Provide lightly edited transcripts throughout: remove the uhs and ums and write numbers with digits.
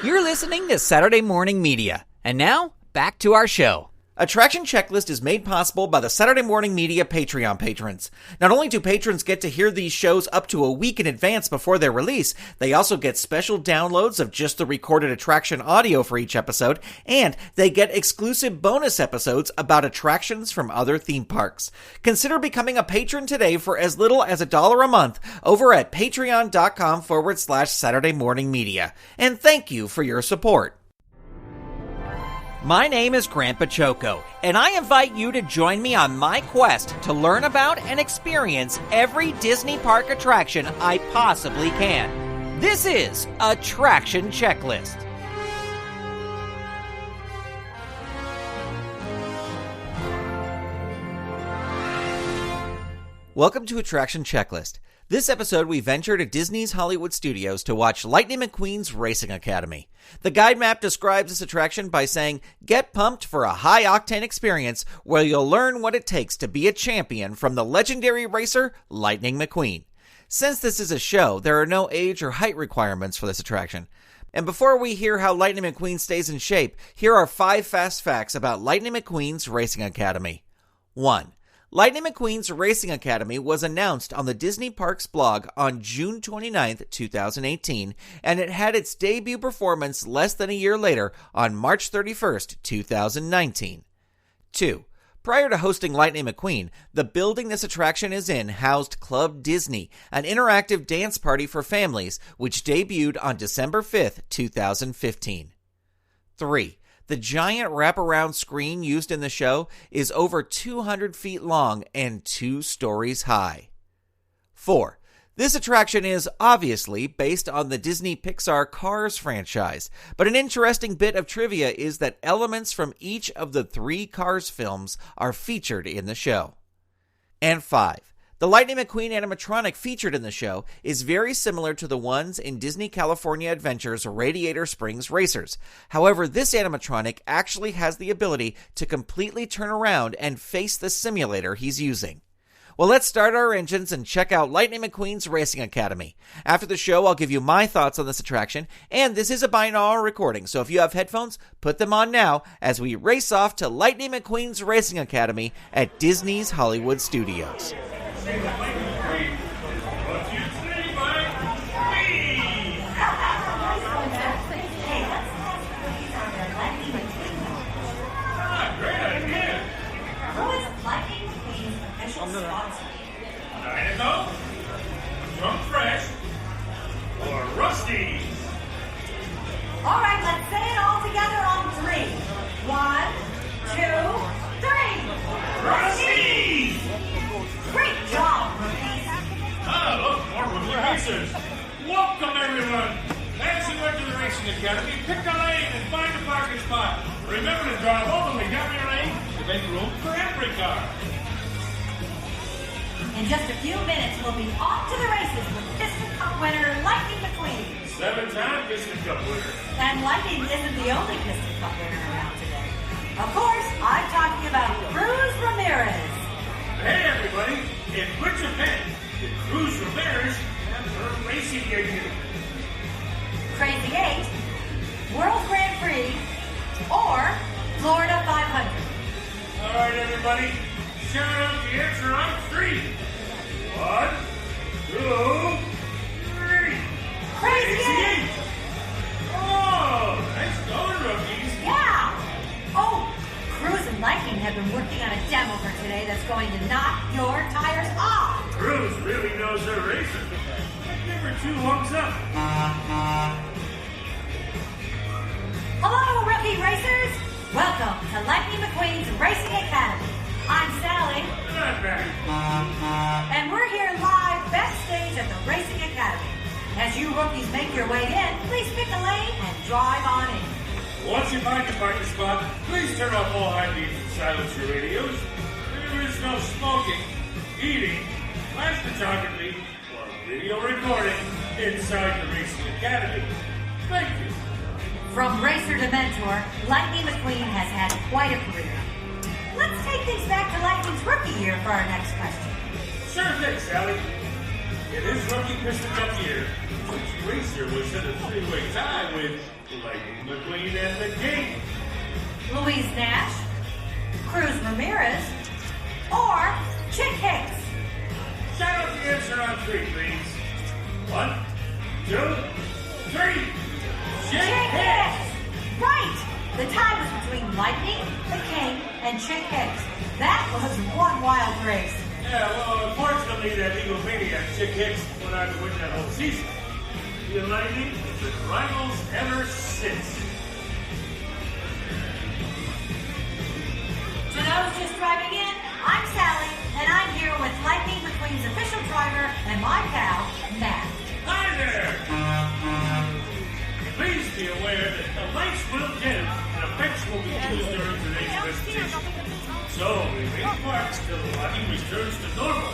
You're listening to Saturday Morning Media. And now, back to our show. Attraction Checklist is made possible by the Saturday Morning Media Patreon patrons. Not only do patrons get to hear these shows up to a week in advance before their release, they also get special downloads of just the recorded attraction audio for each episode, and they get exclusive bonus episodes about attractions from other theme parks. Consider becoming a patron today for as little as $1 a month over at patreon.com/Saturday Morning Media. And thank you for your support. My name is Grandpa Choco, and I invite you to join me on my quest to learn about and experience every Disney park attraction I possibly can. This is Attraction Checklist. Welcome to Attraction Checklist. This episode, we venture to Disney's Hollywood Studios to watch Lightning McQueen's Racing Academy. The Guidemap describes this attraction by saying, "Get pumped for a high-octane experience where you'll learn what it takes to be a champion from the legendary racer, Lightning McQueen." Since this is a show, there are no age or height requirements for this attraction. And before we hear how Lightning McQueen stays in shape, here are 5 fast facts about Lightning McQueen's Racing Academy. 1. Lightning McQueen's Racing Academy was announced on the Disney Parks blog on June 29, 2018, and it had its debut performance less than a year later on March 31, 2019. 2. Prior to hosting Lightning McQueen, the building this attraction is in housed Club Disney, an interactive dance party for families, which debuted on December 5, 2015. 3. The giant wraparound screen used in the show is over 200 feet long and 2 stories high. 4. This attraction is obviously based on the Disney Pixar Cars franchise, but an interesting bit of trivia is that elements from each of the 3 Cars films are featured in the show. And 5. The Lightning McQueen animatronic featured in the show is very similar to the ones in Disney California Adventure's Radiator Springs Racers. However, this animatronic actually has the ability to completely turn around and face the simulator he's using. Well, let's start our engines and check out Lightning McQueen's Racing Academy. After the show, I'll give you my thoughts on this attraction, and this is a binaural recording, so if you have headphones, put them on now as we race off to Lightning McQueen's Racing Academy at Disney's Hollywood Studios. All right, let's say it all together on 3. 1, 2, 3. Rusty! Great job, rookies. Look, more rookie racers. Welcome, everyone. As you enter the Racing Academy, pick a lane and find a parking spot. Remember to drive all the way down your lane to make room for every car. In just a few minutes, we'll be off to the races with Piston Cup winner Lightning McQueen. 7-time Piston Cup winner. And Lightning isn't the only Piston Cup winner around today. Of course, I'm talking about Cruz Ramirez. Hey, everybody. In which event did Cruz Ramirez have her racing debut? Crazy 8, World Grand Prix, or Florida 500. All right, everybody. Shout out the answer on 3. 1, 2, 3. Crazy 8! Oh, nice going, rookies. Yeah! Oh, Cruz and Lightning have been working on a demo for today that's going to knock your tires off. Cruz really knows her racing. Give her 2 thumbs up. Hello, rookie racers! Welcome to Lightning McQueen's Racing Academy. I'm Sally. And I'm Barry. And we're here live backstage at the Racing Academy. As you rookies make your way in, please pick a lane and drive on in. Once you find your parking spot, please turn off all high beams and silence your radios. There is no smoking, eating, flash photography, or video recording inside the Racing Academy. Thank you. From racer to mentor, Lightning McQueen has had quite a career. Let's take things back to Lightning's rookie year for our next question. Sure thing, Sally. It is Rookie Piston Cup year, Which racer was in a three-way tie with Lightning McQueen and the King? Louise Nash, Cruz Ramirez, or Chick Hicks? Shout out the answer on three, please. 1, 2, 3. Chick Hicks! Right! The tie was between Lightning, the King, and Chick Hicks. That was one wild race. Yeah, well, unfortunately, that egomaniac Chick Hicks went on to win that whole season. The Lightning have been rivals ever since. To those just driving in, I'm Sally, and I'm here with Lightning McQueen's official driver and my pal, Matt. Hi there! Please be aware that the lights will dim and effects will be used during today's presentation. So, remain parked till the lighting returns to normal.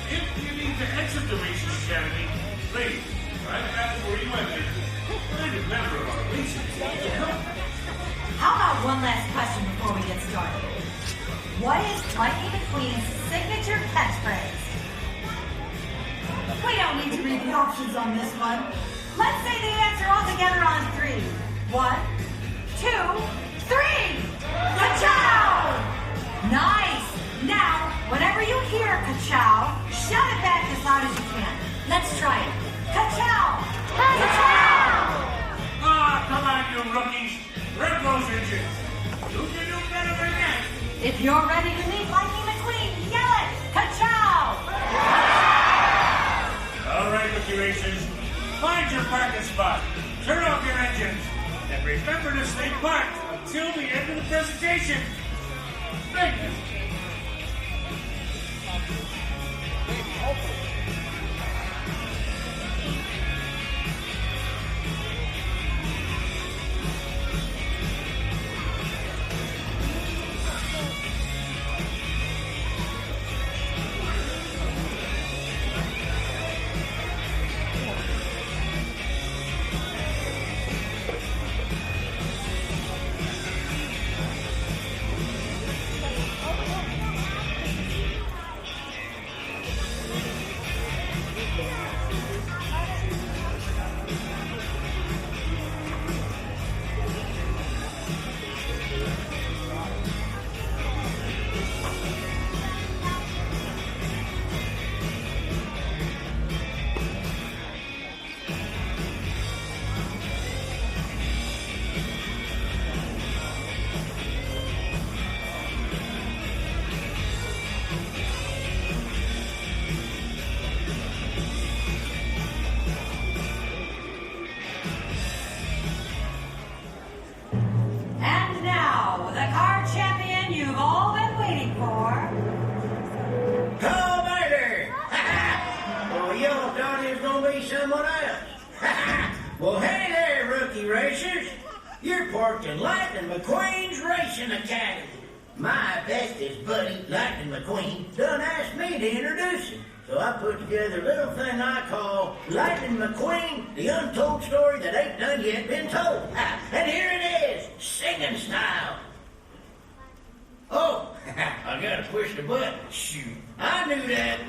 If you need to exit the Racing Academy, please try to have where you entered. Find a member of our racing team to help. How about one last question before we get started? What is Lightning McQueen's signature catchphrase? We don't need to read the options on this one. Let's say the answer all together on 3. 1, 2, 3! Ka-chow! Nice! Now, whenever you hear ka-chow, shout it back as loud as you can. Let's try it. Ka-chow! Ka-chow! Ah, come on, you rookies. Rev those engines. You can do better than that. If you're ready to meet Lightning McQueen, yell it! Ka-chow! All right, rookie racers. Find your parking spot. Turn off your engines. And remember to stay parked until the end of the presentation. Thank you. And now, the car champion you've all been waiting for. Come later! Well, y'all thought it was gonna be someone else. Well, hey there, rookie racers. You're parked in Lightning McQueen's Racing Academy. My bestest buddy, Lightning McQueen, done asked me to introduce him. So I put together a little thing I call Lightning McQueen, the untold story that ain't done yet been told. And here it is, singing style. Oh, I gotta push the button. Shoot, I knew that.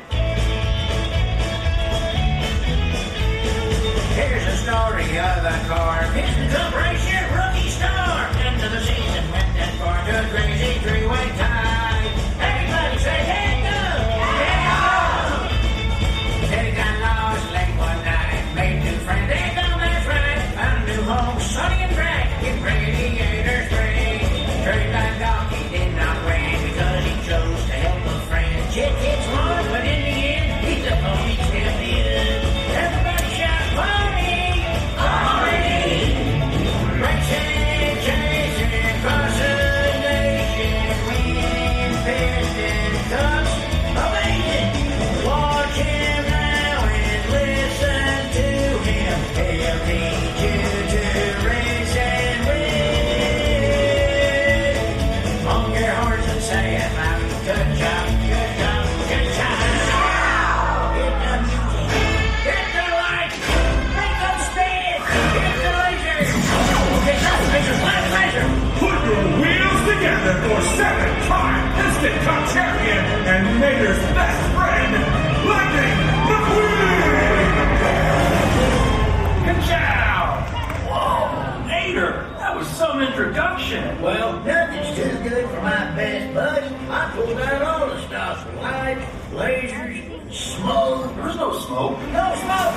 Here's the story of a car. Piston Cup racer, rookie star. End of the season went that far to a crazy three-way tie. Everybody say, hey, go! Hey, go! Said he got lost late one night. Made new friends, they gone, that's right. Found a new home, sunny and bright. In radiator spring. Trade that donkey did not win because he chose to help a friend. Chick hits one, but in the end, he's a pony champion. Everybody shout, pony! Pony! Racing, chasing, across the nation. Win piston cups, amazing. Watch him now and listen to him. He'll teach you to race and win. Honk your horns and say it loud. Good job, good job, good job. Hit the music, hit the light, make them spin, hit the laser. Okay, stop the laser, stop the laser. Put your wheels together for 7-time Piston Cup champion and Mater's best friend, Lightning McQueen! crushing. Well, nothing's too good for my best buddy. I pulled out all the stops for lights, lasers, and smoke. There's no smoke. No smoke!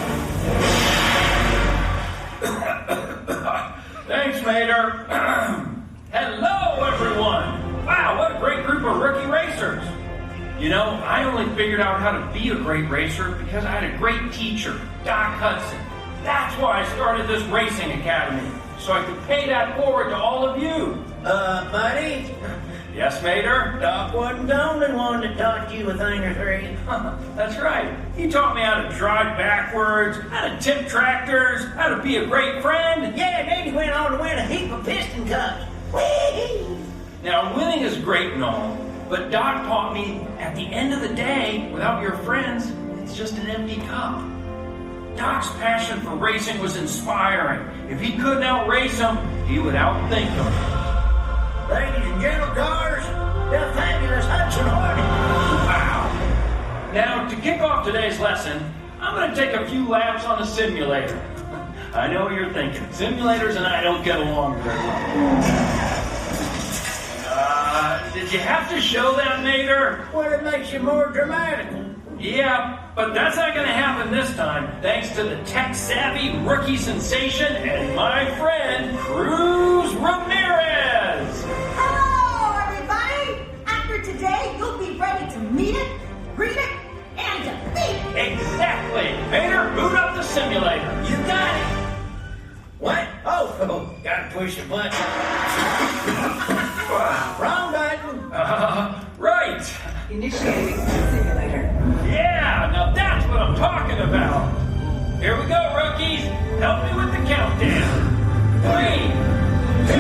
Thanks, Mater. Hello, everyone. Wow, what a great group of rookie racers. You know, I only figured out how to be a great racer because I had a great teacher, Doc Hudson. That's why I started this racing academy, so I could pay that forward to all of you. Buddy? Yes, Mater? Doc wasn't the only one that taught you a thing or three. That's right. He taught me how to drive backwards, how to tip tractors, how to be a great friend. Yeah, then he went on to win a heap of piston cups. Whee! Now, winning is great and all, but Doc taught me at the end of the day, without your friends, it's just an empty cup. Doc's passion for racing was inspiring. If he couldn't outrace them, he would outthink them. Ladies and gentle cars, the fabulous Hudson Hornet. Wow. Now, to kick off today's lesson, I'm going to take a few laps on a simulator. I know what you're thinking. Simulators and I don't get along very well. Did you have to show that, Mater? Well, it makes you more dramatic. Yeah, but that's not going to happen this time, thanks to the tech-savvy rookie sensation and my friend, Cruz Ramirez. Hello, everybody! After today, you'll be ready to meet it, read it, and defeat it! Exactly! Mater, boot up the simulator. You got it. What? Oh, gotta push the button. Wrong button. Right. Initiating simulator. Yeah, now that's what I'm talking about. Here we go, rookies. Help me with the countdown. 3, 2,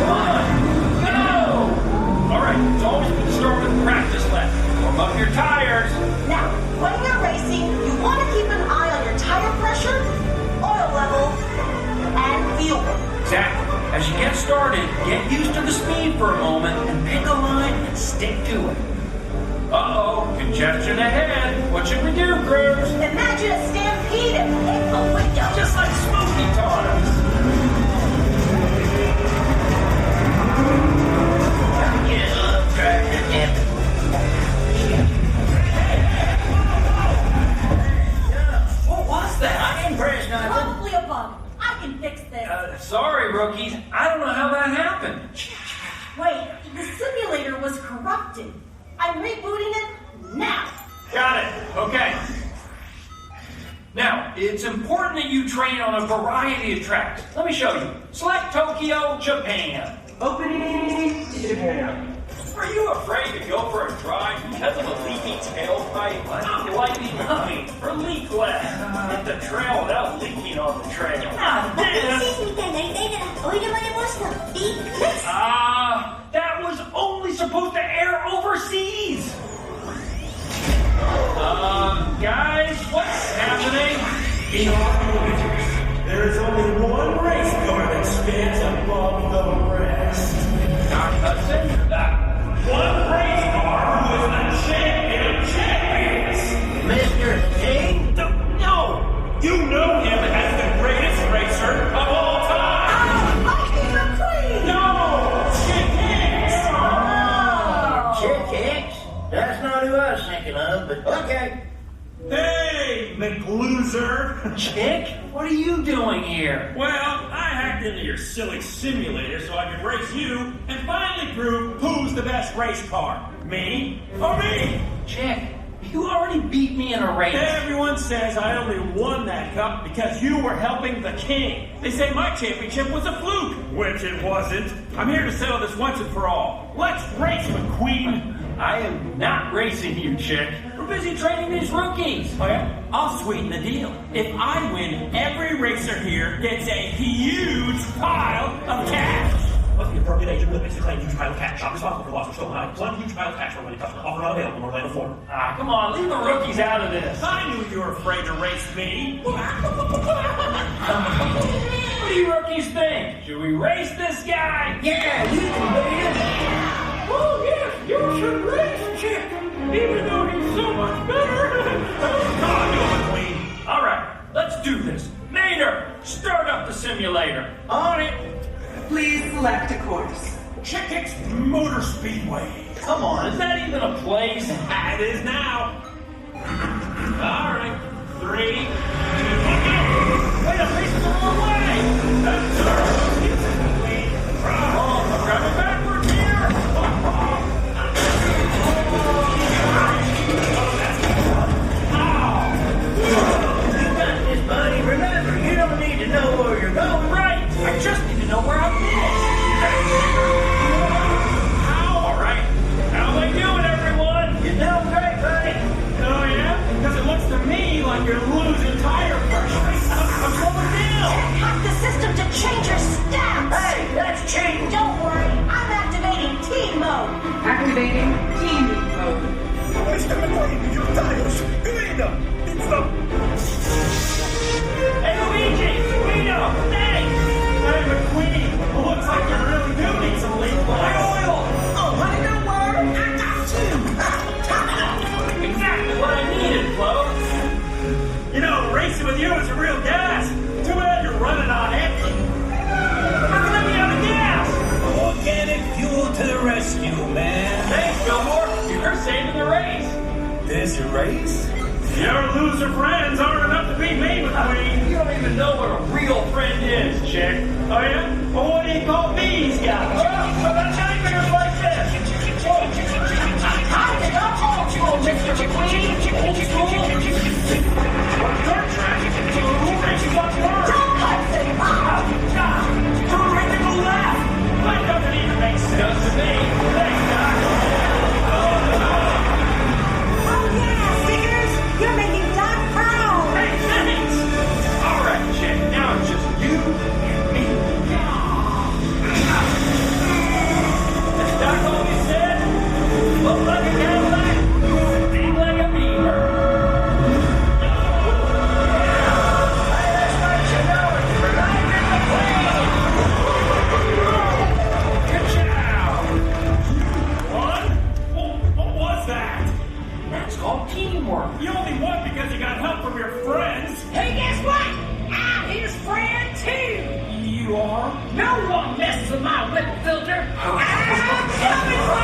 1, go! All right, it's always good to start with a practice lap. Warm up your tires. Now, when you're racing, you want to keep an eye on your tire pressure, oil level, and fuel. Exactly. As you get started, get used to the speed for a moment and pick a line and stick to it. Uh-oh, congestion ahead. What should we do, Cruz? Imagine a stampede and hit the window. Just like Smokey taught us. What was that? I didn't press nothing. Probably a bug. I can fix this. Sorry, rookies. I don't know how that happened. Wait, the simulator was corrupted. I'm rebooting it now. Got it. Okay. Now, it's important that you train on a variety of tracks. Let me show you. Select Tokyo, Japan. Opening to Japan. Are you afraid to go for a drive because of a leaky tailpipe? Lightning McQueen for leak less. Hit the trail without leaking on the trail. That was only supposed to air overseas. Guys, what's happening? In our universe, there is only one race car that stands above the rest. Doc Hudson? One race car who is the champion of champions. Mr. King? No! You know him as the greatest racer of all time! Lightning McQueen! No! Chick Hicks! Chick Hicks? That's not who I was thinking of, but okay. Hey, McLoser! Chick, what are you doing here? Well, I hacked into your silly simulator so I could race you and finally prove who's the best race car. Me or me? Chick, you already beat me in a race. Everyone says I only won that cup because you were helping the king. They say my championship was a fluke, which it wasn't. I'm here to settle this once and for all. Let's race, McQueen. I am not racing you, Chick. We're busy training these rookies. Oh yeah? I'll sweeten the deal. If I win, every racer here gets a huge pile of cash. Must be appropriate age of limits to claim huge pile of cash. Not responsible for loss or stolen items. One huge pile of cash for winning customer. Offer not available in Orlando, Florida. Come on, leave the rookies out of this. I knew you were afraid to race me. What do you rookies think? Should we race this guy? Yeah, you can beat him. Oh yes, you should race Chick, even though he's so much better. Come on, do it, McQueen. All right, let's do this. Mater, start up the simulator. On it. Please select a course. Chicken's Motor Speedway. Come on, is that even a place? It is now. All right, 3, 2, 1, go. Wait, I'm facing the wrong way. That's I'm driving backwards here. You got this, buddy. Remember, you don't need to know where you're going. Right. I just need to know where I'm headed. All right. How am I doing, everyone? You're doing great, buddy. Oh, yeah? Because it looks to me like you're losing tire pressure. I'm slowing down. Hack the system to change your stats. Hey, that's cheating. Don't worry, I'm activating team mode. Activating team mode. Mr. McQueen, your tires. Guido, it's the... Hey, Luigi! Guido! Thanks! Hey, McQueen! Looks like you really do need some leaf oil! Oh, honey, don't worry. I got you. Exactly what I needed, Flo! You know, racing with you is a real gas. Too bad you're running on empty. How can I be out of gas? Organic fuel to the rescue, man. Thanks, Gilmore. You're saving the race. There's a race? Your loser friends aren't enough to beat me, McQueen. You don't even know what a real friend is, chick. Oh, yeah? Well, what do you call these guys? Well, about tiny fingers like this. I did not hold you, Mr. McQueen. Old school? What's your track? Who races on first? Don't cut things off. Who racing to the left? That doesn't even make sense to me. Thanks, Doc. Oh yeah, Stickers, you're making Doc proud. Hey, thanks! All right, chick, now it's just you and me. As Doc always said, look like a Cadillac, think like a beaver. Hey, that's what you know. It's Lightning McQueen. Ka-chow! What was that? That's called teamwork. You only won because you got help from your friends. Hey, guess what? I'm his friend too. You are? No one messes with my whip filter. Coming for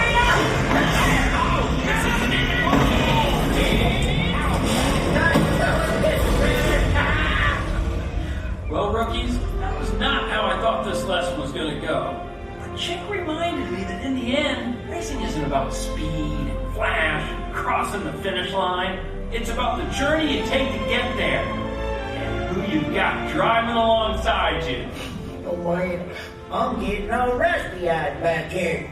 Well, rookies, that was not how I thought this lesson was going to go. But Chick reminded me that in the end, racing isn't about speed and flash, crossing the finish line. It's about the journey you take to get there and who you've got driving alongside you. Oh, boy, I'm getting all rusty-eyed back here.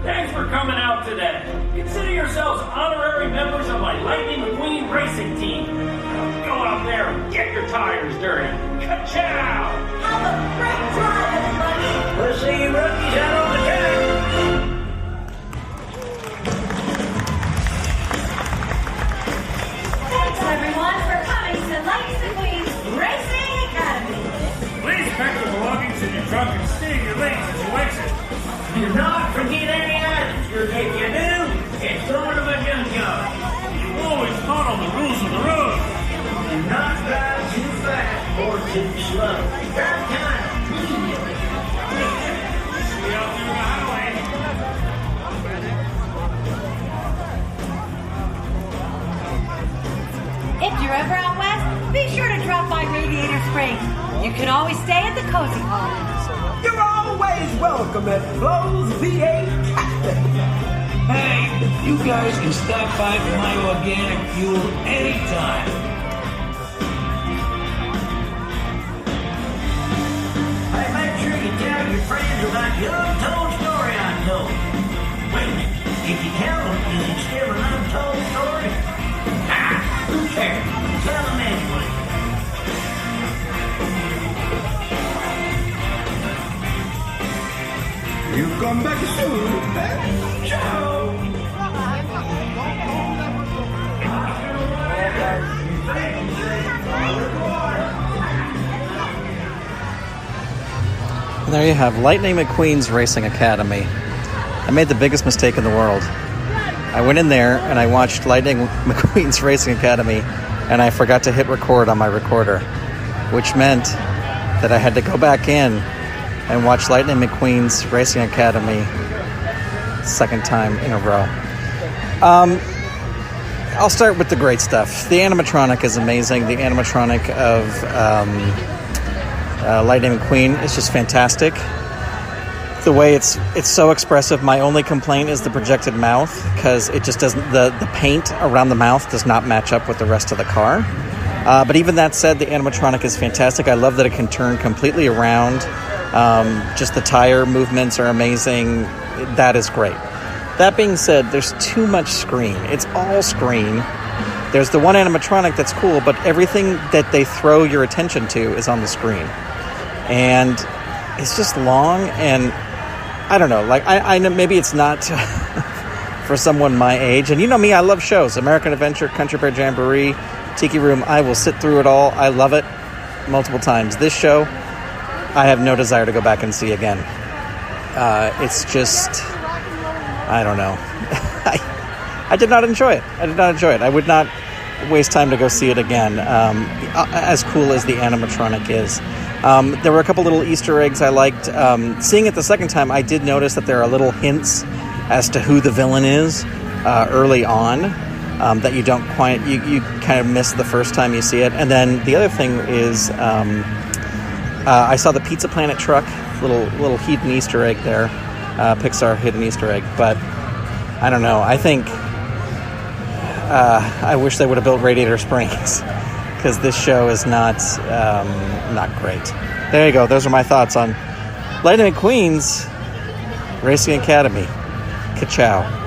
Thanks for coming out today. Consider yourselves honorary members of my Lightning McQueen racing team. Now go out there and get your tires dirty. Ka-chow! Have a great drive, everybody. We'll see you rookies out on the track. Thanks, everyone, for coming to Lightning McQueen's Racing Academy. Please pack the belongings in your trunk and stay in your lanes as you exit. Do not forget any items, because if you do, it's going to a junkyard. You always follow the rules of the road. Do not drive too fast or too slow. Drive kind of medium. See out through the highway. If you're ever out west, be sure to drop by Radiator Springs. You can always stay at the Cozy Hall. You're always welcome at Flo's V8 Cafe. Hey, you guys can stop by for my organic fuel anytime. Hey, make sure you tell your friends about the untold story I told. Wait a minute. If you tell them, is it still an untold story? Who cares? Tell them anyway. You come back soon, eh? Ciao. There you have Lightning McQueen's Racing Academy. I made the biggest mistake in the world. I went in there and I watched Lightning McQueen's Racing Academy and I forgot to hit record on my recorder, which meant that I had to go back in and watch Lightning McQueen's Racing Academy second time in a row. I'll start with the great stuff. The animatronic is amazing. The animatronic of Lightning McQueen is just fantastic. The way it's so expressive. My only complaint is the projected mouth, because it just doesn't, the paint around the mouth does not match up with the rest of the car. But even that said, the animatronic is fantastic. I love that it can turn completely around. Just the tire movements are amazing. That is great. That being said, there's too much screen. It's all screen. There's the one animatronic that's cool, but everything that they throw your attention to is on the screen. And it's just long, and I don't know, like, I know maybe it's not for someone my age. And you know me, I love shows. American Adventure, Country Bear Jamboree, Tiki Room. I will sit through it all. I love it multiple times. This show, I have no desire to go back and see again. It's just, I don't know. I did not enjoy it. I would not waste time to go see it again, as cool as the animatronic is. There were a couple little Easter eggs I liked. Seeing it the second time, I did notice that there are little hints as to who the villain is early on that you don't quite, you kind of miss the first time you see it. And then the other thing is I saw the Pizza Planet truck, little hidden Easter egg there, Pixar hidden Easter egg. But I don't know. I think I wish they would have built Radiator Springs, because this show is not great. There you go. Those are my thoughts on Lightning McQueen's Racing Academy. Ka-chow.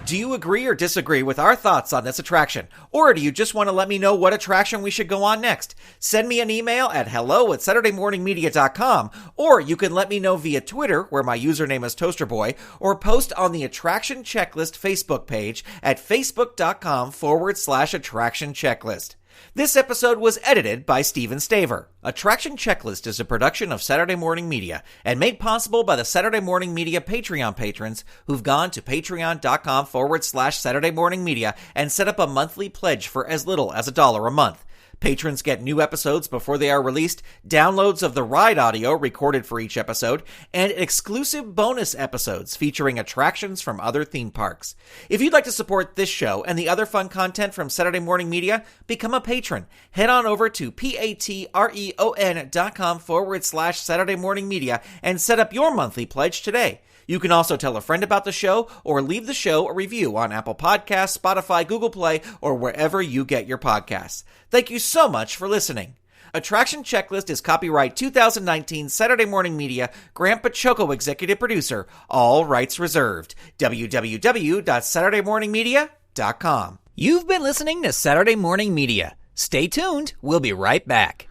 Do you agree or disagree with our thoughts on this attraction? Or do you just want to let me know what attraction we should go on next? Send me an email at hello@SaturdayMorningMedia.com, or you can let me know via Twitter, where my username is ToasterBoy, or post on the Attraction Checklist Facebook page at facebook.com/Attraction Checklist. This episode was edited by Steven Staver. Attraction Checklist is a production of Saturday Morning Media and made possible by the Saturday Morning Media Patreon patrons who've gone to patreon.com/Saturday Morning Media and set up a monthly pledge for as little as $1 a month. Patrons get new episodes before they are released, downloads of the ride audio recorded for each episode, and exclusive bonus episodes featuring attractions from other theme parks. If you'd like to support this show and the other fun content from Saturday Morning Media, become a patron. Head on over to patreon.com/Saturday Morning Media and set up your monthly pledge today. You can also tell a friend about the show or leave the show a review on Apple Podcasts, Spotify, Google Play, or wherever you get your podcasts. Thank you so much for listening. Attraction Checklist is copyright 2019 Saturday Morning Media, Grant Pachoco executive producer, all rights reserved. www.SaturdayMorningMedia.com. You've been listening to Saturday Morning Media. Stay tuned. We'll be right back.